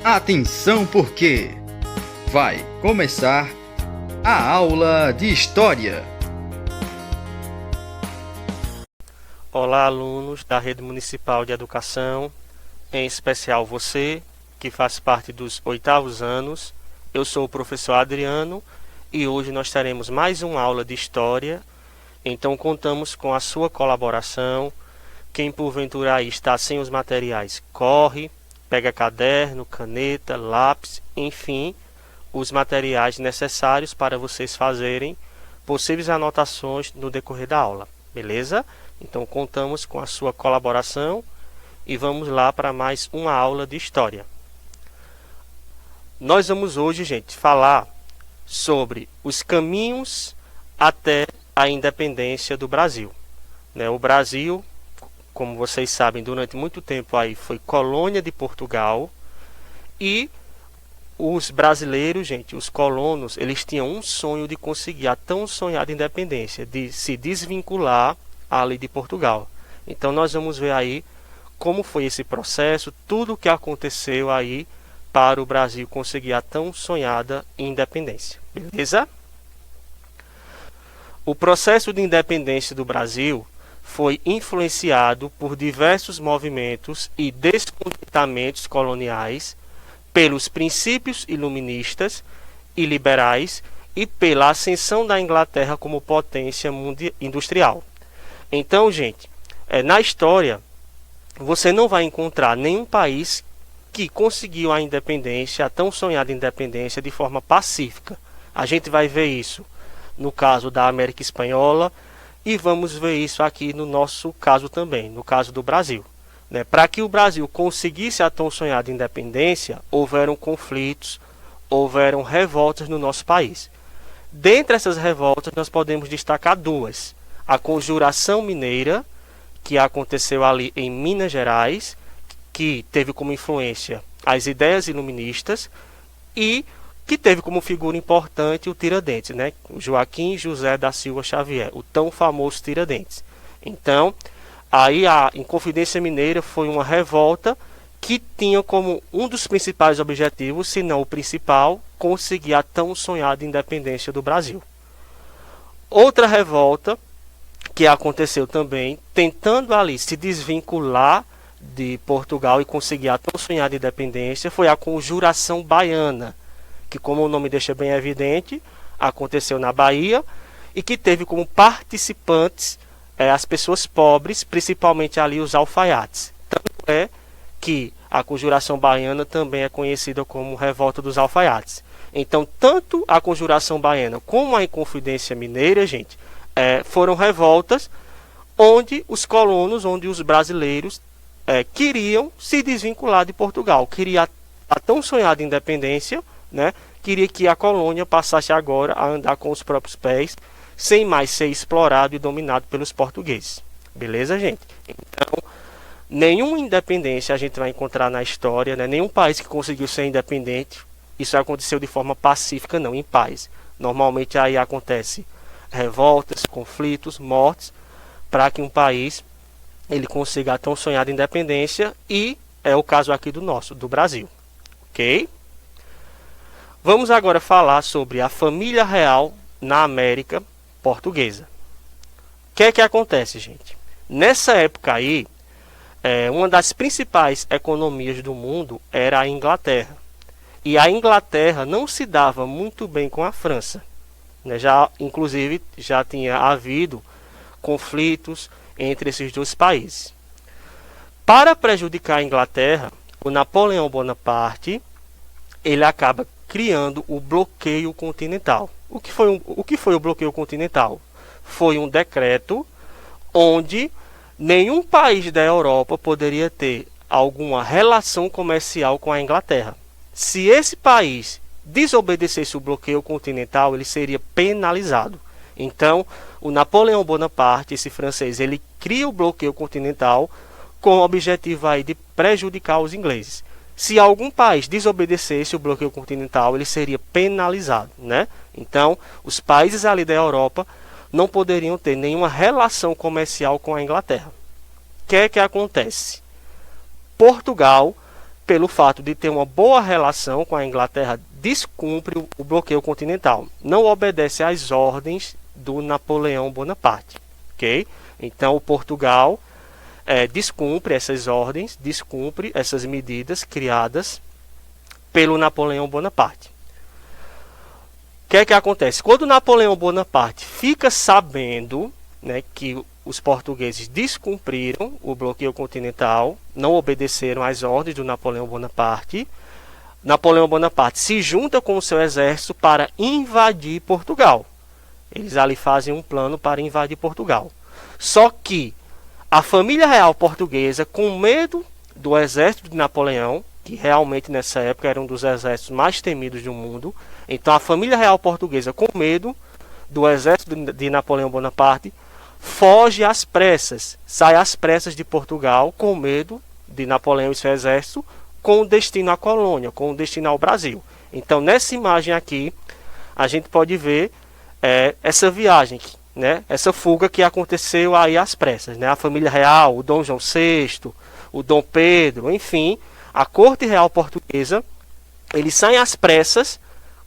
Atenção porque vai começar a aula de História. Olá, alunos da Rede Municipal de Educação, em especial você, que faz parte dos 8º anos. Eu sou o professor Adriano e hoje nós teremos mais uma aula de História, então contamos com a sua colaboração. Quem porventura aí está sem os materiais, corre, pega caderno, caneta, lápis, enfim, os materiais necessários para vocês fazerem possíveis anotações no decorrer da aula, beleza? Então contamos com a sua colaboração e vamos lá para mais uma aula de História. Nós vamos hoje, gente, falar sobre os caminhos até a independência do Brasil. O Brasil, como vocês sabem, durante muito tempo aí foi colônia de Portugal e os brasileiros, gente, os colonos, eles tinham um sonho de conseguir a tão sonhada independência, de se desvincular ali de Portugal. Então nós vamos ver aí como foi esse processo, tudo o que aconteceu aí para o Brasil conseguir a tão sonhada independência, beleza? O processo de independência do Brasil foi influenciado por diversos movimentos e descontentamentos coloniais, pelos princípios iluministas e liberais e pela ascensão da Inglaterra como potência industrial. Então, gente, na história, você não vai encontrar nenhum país que conseguiu a independência, a tão sonhada independência, de forma pacífica. A gente vai ver isso no caso da América Espanhola e vamos ver isso aqui no nosso caso também, no caso do Brasil. Para que o Brasil conseguisse a tão sonhada independência, houveram conflitos, houveram revoltas no nosso país. Dentre essas revoltas, nós podemos destacar duas. A Conjuração Mineira, que aconteceu ali em Minas Gerais, que teve como influência as ideias iluministas e que teve como figura importante o Tiradentes, Joaquim José da Silva Xavier, o tão famoso Tiradentes. Então, aí a Inconfidência Mineira foi uma revolta que tinha como um dos principais objetivos, se não o principal, conseguir a tão sonhada independência do Brasil. Outra revolta que aconteceu também, tentando ali se desvincular de Portugal e conseguir a tão sonhada independência, foi a Conjuração Baiana, que, como o nome deixa bem evidente, aconteceu na Bahia e que teve como participantes as pessoas pobres, principalmente ali os alfaiates. Tanto é que a Conjuração Baiana também é conhecida como Revolta dos Alfaiates. Então, tanto a Conjuração Baiana como a Inconfidência Mineira, gente, foram revoltas onde os colonos, onde os brasileiros queriam se desvincular de Portugal, queria a tão sonhada independência, queria que a colônia passasse agora a andar com os próprios pés, sem mais ser explorado e dominado pelos portugueses. Beleza, gente? Então, nenhuma independência a gente vai encontrar na história, nenhum país que conseguiu ser independente, isso aconteceu de forma pacífica, não, em paz. Normalmente aí acontece revoltas, conflitos, mortes, para que um país ele consiga a tão sonhada independência, e é o caso aqui do Brasil. Ok? Vamos agora falar sobre a família real na América portuguesa. O que é que acontece, gente? Nessa época aí, uma das principais economias do mundo era a Inglaterra. E a Inglaterra não se dava muito bem com a França. Inclusive, já tinha havido conflitos entre esses dois países. Para prejudicar a Inglaterra, o Napoleão Bonaparte ele acaba criando o bloqueio continental. O que foi o bloqueio continental? Foi um decreto onde nenhum país da Europa poderia ter alguma relação comercial com a Inglaterra. Se esse país desobedecesse o bloqueio continental, ele seria penalizado. Então, o Napoleão Bonaparte, esse francês, ele cria o bloqueio continental com o objetivo aí de prejudicar os ingleses. Se algum país desobedecesse o bloqueio continental, ele seria penalizado, Então, os países ali da Europa não poderiam ter nenhuma relação comercial com a Inglaterra. O que é que acontece? Portugal pelo fato de ter uma boa relação com a Inglaterra, descumpre o bloqueio continental. Não obedece às ordens do Napoleão Bonaparte. Ok? Então, o Portugal descumpre essas ordens, descumpre essas medidas criadas pelo Napoleão Bonaparte. O que é que acontece? Quando Napoleão Bonaparte fica sabendo, né, que os portugueses descumpriram o bloqueio continental, não obedeceram às ordens do Napoleão Bonaparte, Napoleão Bonaparte se junta com o seu exército para invadir Portugal. Eles ali fazem um plano para invadir Portugal. Só que a família real portuguesa, com medo do exército de Napoleão, que realmente nessa época era um dos exércitos mais temidos do mundo, então a família real portuguesa, com medo do exército de Napoleão Bonaparte, foge às pressas, sai às pressas de Portugal, com medo de Napoleão e seu exército, com destino à colônia, com destino ao Brasil. Então, nessa imagem aqui, a gente pode ver essa viagem, né? Essa fuga que aconteceu aí às pressas, né? A família real, o Dom João VI, o Dom Pedro, enfim, a corte real portuguesa, eles saem às pressas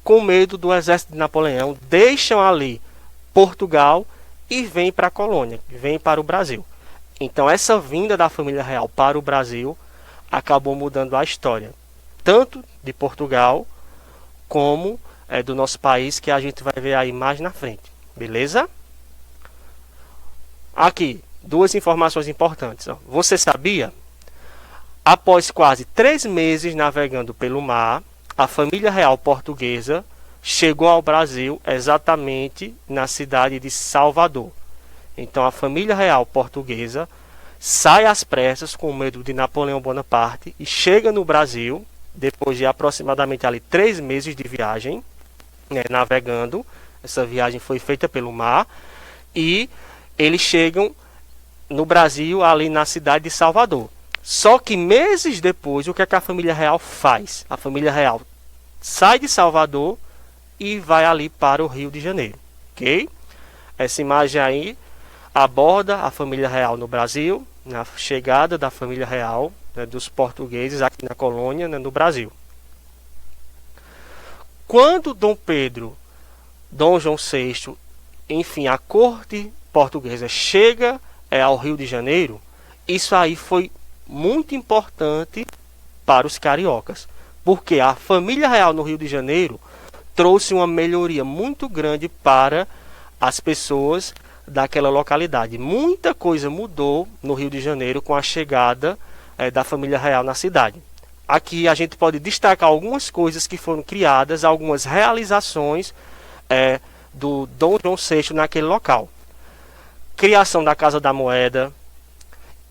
com medo do exército de Napoleão, deixam ali Portugal e vêm para a colônia, vêm para o Brasil. Então, essa vinda da família real para o Brasil acabou mudando a história, tanto de Portugal como do nosso país, que a gente vai ver aí mais na frente. Beleza? Aqui, duas informações importantes. Ó. Você sabia? Após quase 3 meses navegando pelo mar, a família real portuguesa chegou ao Brasil exatamente na cidade de Salvador. Então, a família real portuguesa sai às pressas com medo de Napoleão Bonaparte e chega no Brasil, depois de aproximadamente ali 3 meses de viagem, né, navegando. Essa viagem foi feita pelo mar e eles chegam no Brasil, ali na cidade de Salvador. Só que meses depois, o que é que a família real faz? A família real sai de Salvador e vai ali para o Rio de Janeiro. Ok? Essa imagem aí aborda a família real no Brasil, na chegada da família real, né, dos portugueses aqui na colônia, né, no Brasil. Quando Dom Pedro, Dom João VI, enfim, a corte portuguesa chega ao Rio de Janeiro, isso aí foi muito importante para os cariocas, porque a família real no Rio de Janeiro trouxe uma melhoria muito grande para as pessoas daquela localidade. Muita coisa mudou no Rio de Janeiro com a chegada da família real na cidade. Aqui a gente pode destacar algumas coisas que foram criadas, algumas realizações do Dom João VI naquele local. Criação da Casa da Moeda,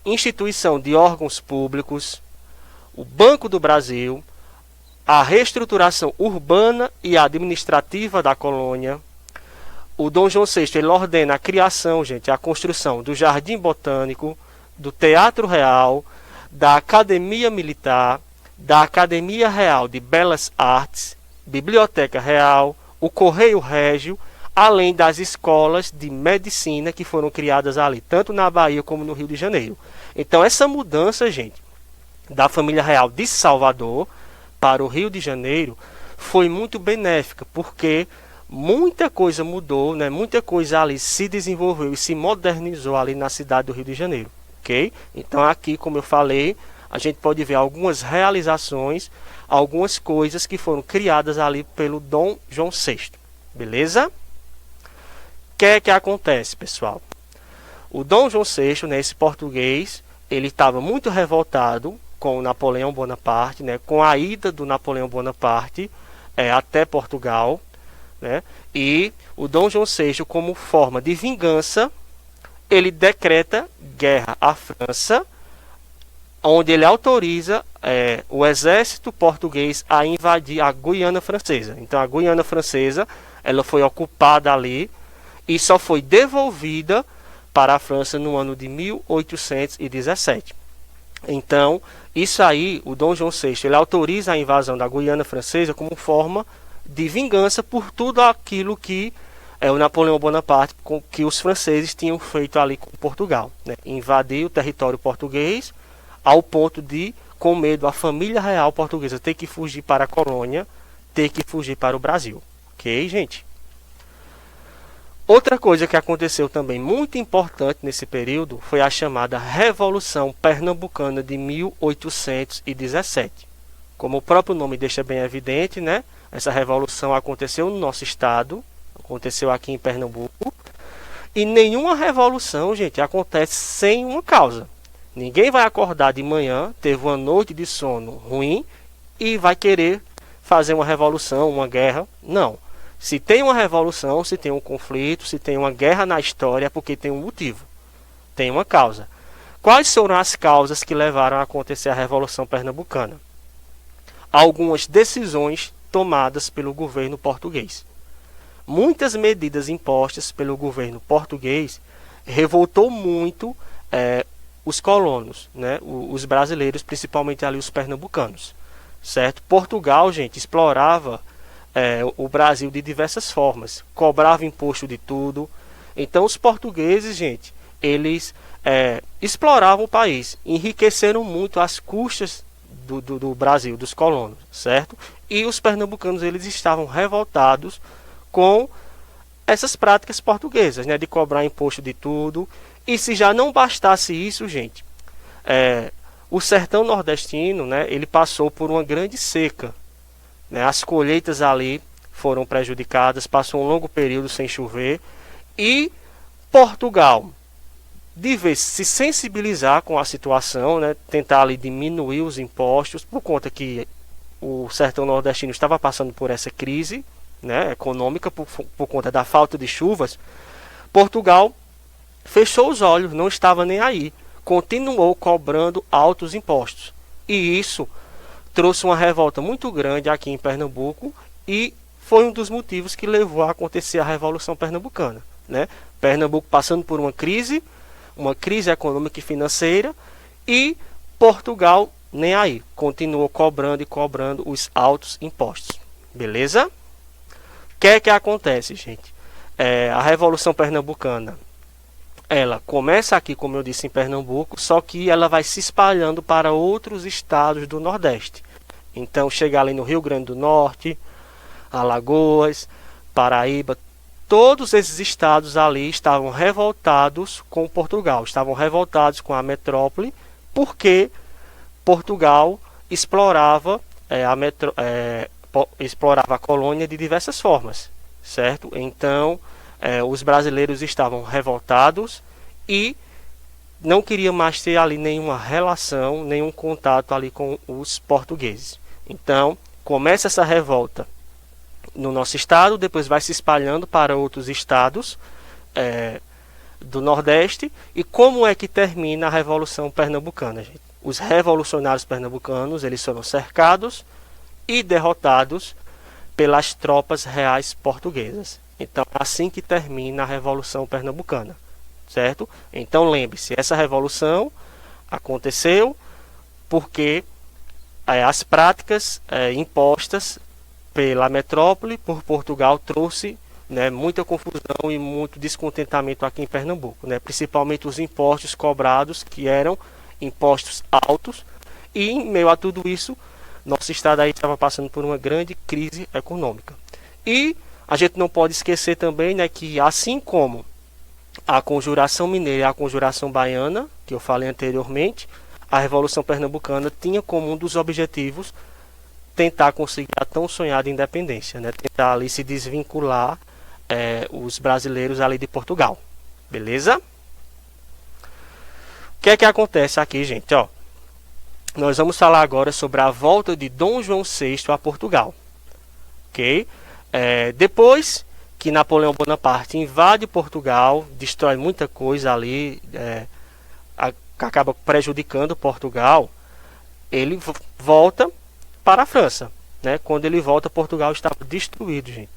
instituição de órgãos públicos, o Banco do Brasil, a reestruturação urbana e administrativa da colônia. O Dom João VI ele ordena a criação, gente, a construção do Jardim Botânico, do Teatro Real, da Academia Militar, da Academia Real de Belas Artes, Biblioteca Real, o Correio Régio, além das escolas de medicina que foram criadas ali, tanto na Bahia como no Rio de Janeiro. Então, essa mudança, gente, da família real de Salvador para o Rio de Janeiro foi muito benéfica, porque muita coisa mudou, né? Muita coisa ali se desenvolveu e se modernizou ali na cidade do Rio de Janeiro. Ok? Então, aqui, como eu falei, a gente pode ver algumas realizações, algumas coisas que foram criadas ali pelo Dom João VI. Beleza? O que é que acontece, pessoal? O Dom João VI, né, esse português, ele estava muito revoltado com o Napoleão Bonaparte, né, com a ida do Napoleão Bonaparte até Portugal, né, e o Dom João VI, como forma de vingança, ele decreta guerra à França, onde ele autoriza o exército português a invadir a Guiana Francesa. Então, a Guiana Francesa ela foi ocupada ali e só foi devolvida para a França no ano de 1817. Então, isso aí, o Dom João VI, ele autoriza a invasão da Guiana Francesa como forma de vingança por tudo aquilo que o Napoleão Bonaparte, que os franceses tinham feito ali com Portugal, né? Invadir o território português ao ponto de com medo, a família real portuguesa ter que fugir para a colônia, ter que fugir para o Brasil. Ok, gente? Outra coisa que aconteceu também muito importante nesse período foi a chamada Revolução Pernambucana de 1817. Como o próprio nome deixa bem evidente, né? Essa revolução aconteceu no nosso estado, aconteceu aqui em Pernambuco. E nenhuma revolução, gente, acontece sem uma causa. Ninguém vai acordar de manhã, teve uma noite de sono ruim e vai querer fazer uma revolução, uma guerra. Não. Se tem uma revolução, se tem um conflito, se tem uma guerra na história, é porque tem um motivo, tem uma causa. Quais foram as causas que levaram a acontecer a Revolução Pernambucana? Algumas decisões tomadas pelo governo português. Muitas medidas impostas pelo governo português revoltou muito os colonos, né? Os brasileiros, principalmente ali os pernambucanos. Certo? Portugal, gente, explorava o Brasil de diversas formas, cobrava imposto de tudo. Então os portugueses, gente, eles exploravam o país, enriqueceram muito às custas do Brasil, dos colonos, certo? E os pernambucanos, eles estavam revoltados com essas práticas portuguesas, né, de cobrar imposto de tudo. E se já não bastasse isso, gente, o sertão nordestino, né, ele passou por uma grande seca. As colheitas ali foram prejudicadas, passou um longo período sem chover. E Portugal, de vez se sensibilizar com a situação, né, tentar ali diminuir os impostos, por conta que o sertão nordestino estava passando por essa crise, né, econômica, por conta da falta de chuvas. Portugal fechou os olhos, não estava nem aí, continuou cobrando altos impostos. E isso trouxe uma revolta muito grande aqui em Pernambuco e foi um dos motivos que levou a acontecer a Revolução Pernambucana, né? Pernambuco passando por uma crise econômica e financeira, e Portugal nem aí, continuou cobrando e cobrando os altos impostos. Beleza? O que é que acontece, gente? A Revolução Pernambucana, ela começa aqui, como eu disse, em Pernambuco, só que ela vai se espalhando para outros estados do Nordeste. Então chega ali no Rio Grande do Norte, Alagoas, Paraíba, todos esses estados ali estavam revoltados com Portugal, estavam revoltados com a metrópole, porque Portugal explorava explorava a colônia de diversas formas, certo? Então os brasileiros estavam revoltados e não queriam mais ter ali nenhuma relação, nenhum contato ali com os portugueses. Então começa essa revolta no nosso estado, depois vai se espalhando para outros estados do Nordeste. E como é que termina a Revolução Pernambucana, gente? Os revolucionários pernambucanos, eles foram cercados e derrotados pelas tropas reais portuguesas. Então é assim que termina a Revolução Pernambucana, certo? Então lembre-se, essa revolução aconteceu porque as práticas impostas pela metrópole, por Portugal, trouxe, né, muita confusão e muito descontentamento aqui em Pernambuco, né? Principalmente os impostos cobrados, que eram impostos altos, e em meio a tudo isso, nosso estado aí estava passando por uma grande crise econômica. E a gente não pode esquecer também, né, que assim como a Conjuração Mineira e a Conjuração Baiana, que eu falei anteriormente, a Revolução Pernambucana tinha como um dos objetivos tentar conseguir a tão sonhada independência, né? Tentar ali se desvincular os brasileiros ali de Portugal. Beleza? O que é que acontece aqui, gente? Ó, nós vamos falar agora sobre a volta de Dom João VI a Portugal. Ok? Depois que Napoleão Bonaparte invade Portugal, destrói muita coisa ali, acaba prejudicando Portugal, ele volta para a França, né? Quando ele volta, Portugal estava destruído, gente.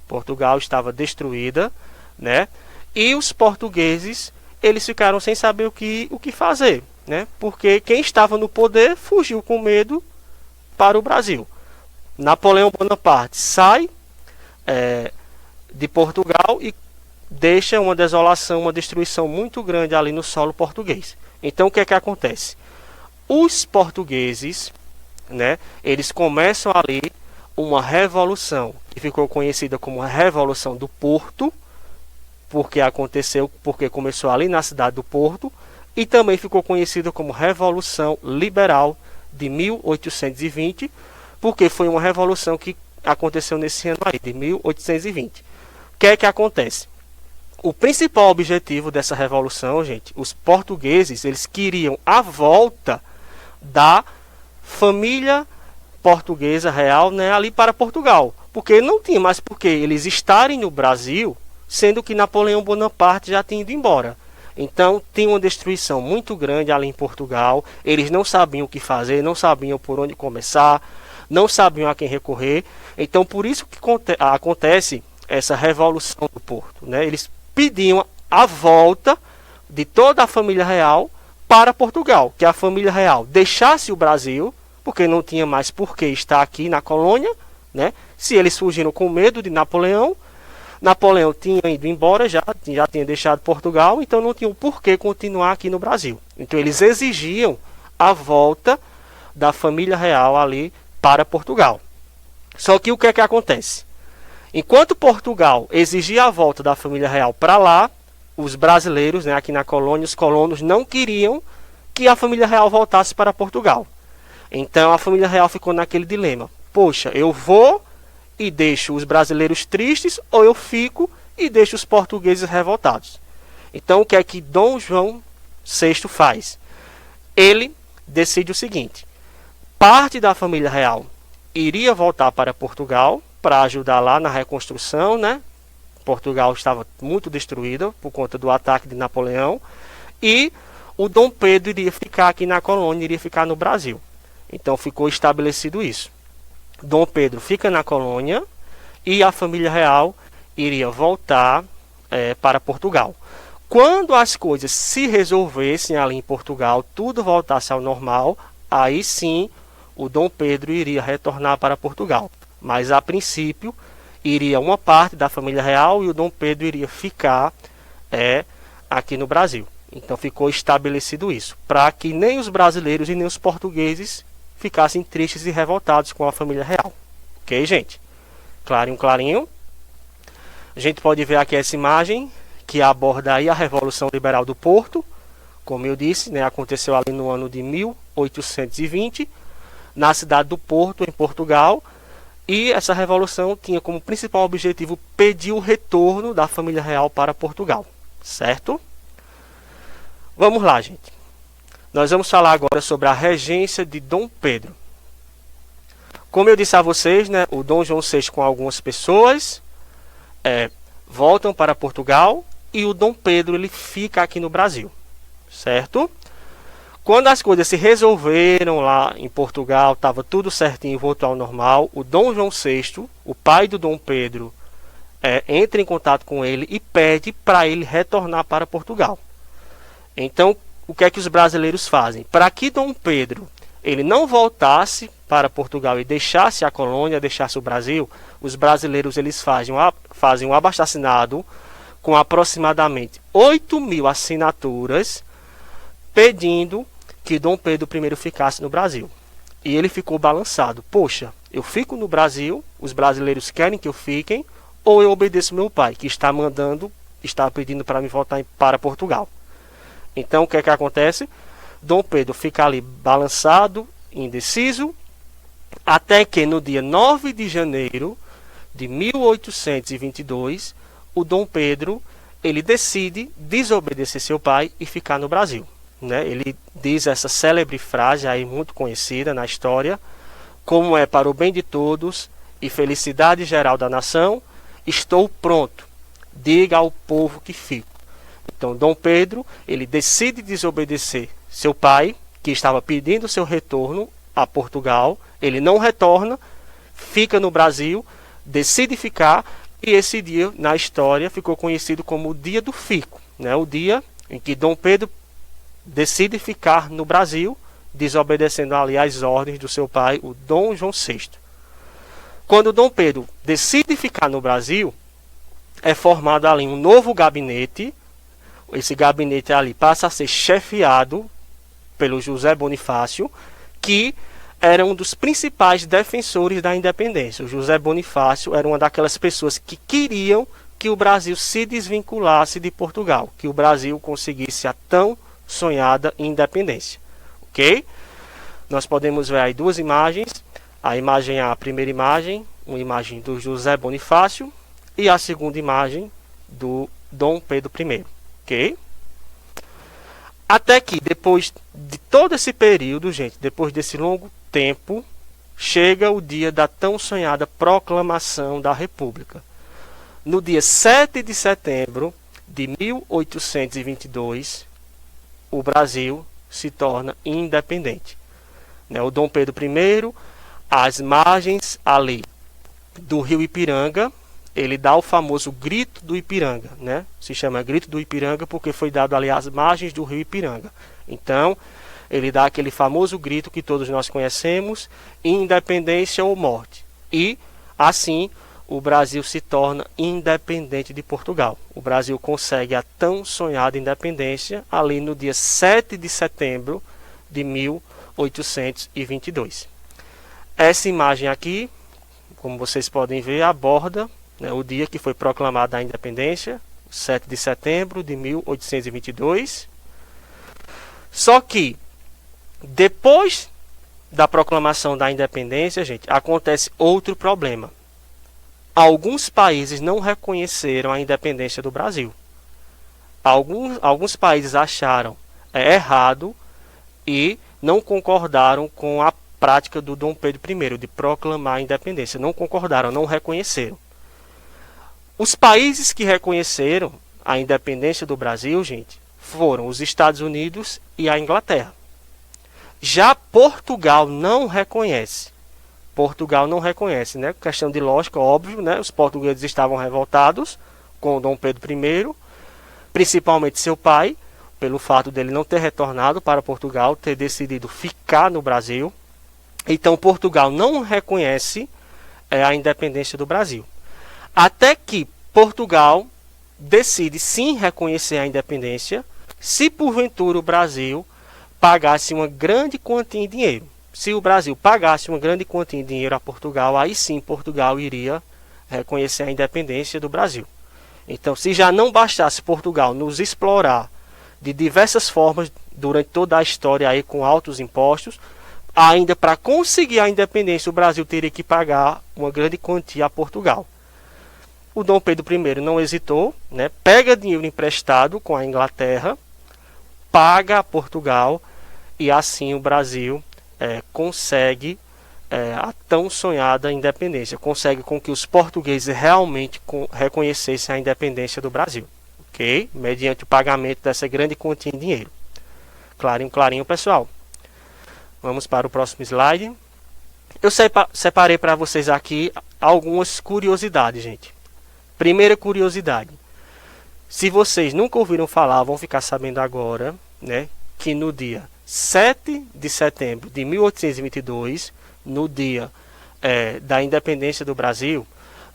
Portugal estava destruída, né? E os portugueses, eles ficaram sem saber o que fazer, né? Porque quem estava no poder fugiu com medo para o Brasil. Napoleão Bonaparte sai de Portugal e deixa uma desolação, uma destruição muito grande ali no solo português. Então o que é que acontece? os portugueses, né, eles começam ali uma revolução que ficou conhecida como a Revolução do Porto, porque começou ali na cidade do Porto, e também ficou conhecida como Revolução Liberal de 1820, porque foi uma revolução que aconteceu nesse ano aí, de 1820. O que é que acontece? O principal objetivo dessa revolução, gente, os portugueses, eles queriam a volta da família portuguesa real, né, ali para Portugal, porque não tinha mais por que eles estarem no Brasil, sendo que Napoleão Bonaparte já tinha ido embora. Então tinha uma destruição muito grande ali em Portugal, eles não sabiam o que fazer, não sabiam por onde começar, não sabiam a quem recorrer. Então por isso que acontece essa Revolução do Porto, né? Eles pediam a volta de toda a família real para Portugal, que a família real deixasse o Brasil, porque não tinha mais por que estar aqui na colônia, né? Se eles fugiram com medo de Napoleão, Napoleão tinha ido embora, já tinha deixado Portugal, então não tinha por que continuar aqui no Brasil. Então eles exigiam a volta da família real ali para Portugal. Só que o que é que acontece? Enquanto Portugal exigia a volta da família real para lá, os brasileiros, né, aqui na colônia, os colonos não queriam que a família real voltasse para Portugal. Então a família real ficou naquele dilema. Poxa, eu vou e deixo os brasileiros tristes, ou eu fico e deixo os portugueses revoltados. Então o que é que Dom João VI faz? Ele decide o seguinte: parte da família real iria voltar para Portugal para ajudar lá na reconstrução, né? Portugal estava muito destruída por conta do ataque de Napoleão, e o Dom Pedro iria ficar aqui na colônia, iria ficar no Brasil. Então ficou estabelecido isso. Dom Pedro fica na colônia e a família real iria voltar para Portugal. Quando as coisas se resolvessem ali em Portugal, tudo voltasse ao normal, aí sim o Dom Pedro iria retornar para Portugal. Mas a princípio iria uma parte da família real e o Dom Pedro iria ficar aqui no Brasil. Então ficou estabelecido isso, para que nem os brasileiros e nem os portugueses ficassem tristes e revoltados com a família real. Ok, gente? Clarinho, clarinho. A gente pode ver aqui essa imagem que aborda aí a Revolução Liberal do Porto. Como eu disse, né, aconteceu ali no ano de 1820, na cidade do Porto, em Portugal. E essa revolução tinha como principal objetivo pedir o retorno da família real para Portugal. Certo? Vamos lá, gente. Nós vamos falar agora sobre a regência de Dom Pedro. Como eu disse a vocês, né, o Dom João VI com algumas pessoas voltam para Portugal e o Dom Pedro ele fica aqui no Brasil, certo? Quando as coisas se resolveram lá em Portugal, estava tudo certinho, voltou ao normal, o Dom João VI, o pai do Dom Pedro, entra em contato com ele e pede para ele retornar para Portugal. Então, o que é que os brasileiros fazem? Para que Dom Pedro ele não voltasse para Portugal e deixasse a colônia, deixasse o Brasil, os brasileiros eles fazem um abaixo-assinado com aproximadamente 8.000 assinaturas pedindo que Dom Pedro I ficasse no Brasil. E ele ficou balançado. Poxa, eu fico no Brasil, os brasileiros querem que eu fiquem, ou eu obedeço meu pai, que está pedindo para me voltar para Portugal. Então, o que é que acontece? Dom Pedro fica ali balançado, indeciso, até que no dia 9 de janeiro de 1822, o Dom Pedro ele decide desobedecer seu pai e ficar no Brasil. Né? Ele diz essa célebre frase aí muito conhecida na história: como é para o bem de todos e felicidade geral da nação, estou pronto, diga ao povo que fico. Então Dom Pedro ele decide desobedecer seu pai, que estava pedindo seu retorno a Portugal. Ele não retorna, fica no Brasil, decide ficar, e esse dia na história ficou conhecido como o Dia do Fico, né? O dia em que Dom Pedro decide ficar no Brasil, desobedecendo ali as ordens do seu pai, o Dom João VI. Quando Dom Pedro decide ficar no Brasil, é formado ali um novo gabinete. Esse gabinete ali passa a ser chefiado pelo José Bonifácio, que era um dos principais defensores da independência. O José Bonifácio era uma daquelas pessoas que queriam que o Brasil se desvinculasse de Portugal, que o Brasil conseguisse a tão sonhada independência. Ok? Nós podemos ver aí duas imagens. A primeira imagem, uma imagem do José Bonifácio, e a segunda imagem do Dom Pedro I. Ok? Até que, depois de todo esse período, gente, depois desse longo tempo, chega o dia da tão sonhada proclamação da República. No dia 7 de setembro de 1822, o Brasil se torna independente. O Dom Pedro I, às margens ali do rio Ipiranga, ele dá o famoso Grito do Ipiranga, né? Se chama Grito do Ipiranga porque foi dado ali às margens do rio Ipiranga. Então, ele dá aquele famoso grito que todos nós conhecemos, independência ou morte. E, assim, o Brasil se torna independente de Portugal. O Brasil consegue a tão sonhada independência ali no dia 7 de setembro de 1822. Essa imagem aqui, como vocês podem ver, aborda, né, o dia que foi proclamada a independência, 7 de setembro de 1822. Só que, depois da proclamação da independência, gente, acontece outro problema. Alguns países não reconheceram a independência do Brasil. Alguns países acharam errado e não concordaram com a prática do Dom Pedro I de proclamar a independência. Não concordaram, não reconheceram. Os países que reconheceram a independência do Brasil, gente, foram os Estados Unidos e a Inglaterra. Já Portugal não reconhece. Portugal não reconhece, né? Questão de lógica, óbvio, né? Os portugueses estavam revoltados com o Dom Pedro I, principalmente seu pai, pelo fato dele não ter retornado para Portugal, ter decidido ficar no Brasil. Então, Portugal não reconhece a independência do Brasil. Até que Portugal decide sim reconhecer a independência, se porventura o Brasil pagasse uma grande quantia em dinheiro. Se o Brasil pagasse uma grande quantia em dinheiro a Portugal, aí sim Portugal iria reconhecer a independência do Brasil. Então, se já não bastasse Portugal nos explorar de diversas formas durante toda a história aí com altos impostos, ainda para conseguir a independência o Brasil teria que pagar uma grande quantia a Portugal. O Dom Pedro I não hesitou, né? Pega dinheiro emprestado com a Inglaterra, paga a Portugal e assim o Brasil consegue a tão sonhada independência, consegue com que os portugueses realmente reconhecessem a independência do Brasil, ok? Mediante o pagamento dessa grande quantia em dinheiro. Clarinho, clarinho, pessoal. Vamos para o próximo slide. Eu separei para vocês aqui algumas curiosidades, gente. Primeira curiosidade. Se vocês nunca ouviram falar, vão ficar sabendo agora, né, que no dia 7 de setembro de 1822, no dia da independência do Brasil,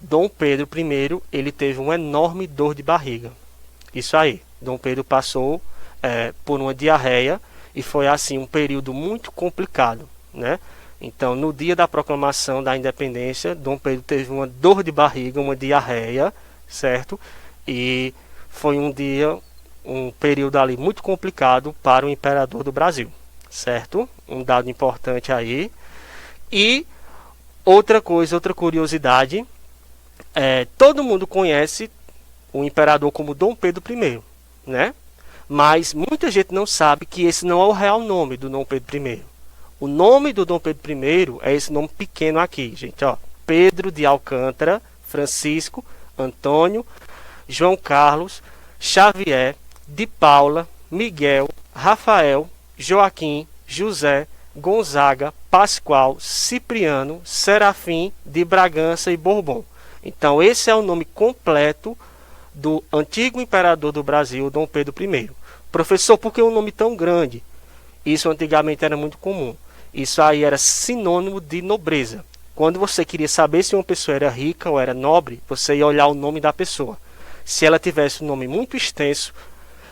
Dom Pedro I ele teve uma enorme dor de barriga. Isso aí, Dom Pedro passou por uma diarreia e foi assim um período muito complicado, né? Então, no dia da proclamação da independência, Dom Pedro teve uma dor de barriga, uma diarreia, certo? E foi um período ali muito complicado para o imperador do Brasil, certo? Um dado importante aí. E outra coisa, outra curiosidade, todo mundo conhece o imperador como Dom Pedro I, né? Mas muita gente não sabe que esse não é o real nome do Dom Pedro I. O nome do Dom Pedro I é esse nome pequeno aqui, gente, ó. Pedro de Alcântara, Francisco, Antônio, João Carlos, Xavier, de Paula, Miguel, Rafael, Joaquim, José, Gonzaga, Pascoal, Cipriano, Serafim, de Bragança e Bourbon. Então, esse é o nome completo do antigo imperador do Brasil, Dom Pedro I. Professor, por que um nome tão grande? Isso antigamente era muito comum. Isso aí era sinônimo de nobreza. Quando você queria saber se uma pessoa era rica ou era nobre, você ia olhar o nome da pessoa. Se ela tivesse um nome muito extenso,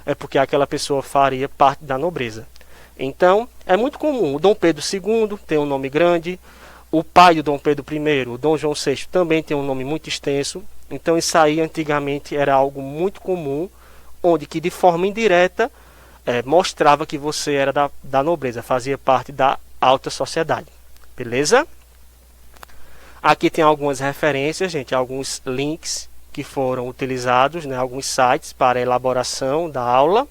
é porque aquela pessoa faria parte da nobreza. Então, é muito comum. O Dom Pedro II tem um nome grande, o pai do Dom Pedro I, o Dom João VI, também tem um nome muito extenso. Então, isso aí antigamente era algo muito comum, onde que de forma indireta mostrava que você era da nobreza, fazia parte da alta sociedade. Beleza? Aqui tem algumas referências, gente, alguns links que foram utilizados, né, alguns sites para a elaboração da aula.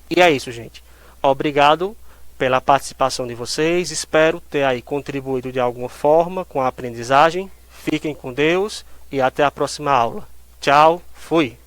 E é isso, gente. Obrigado pela participação de vocês. Espero ter aí contribuído de alguma forma com a aprendizagem. Fiquem com Deus e até a próxima aula. Tchau, fui!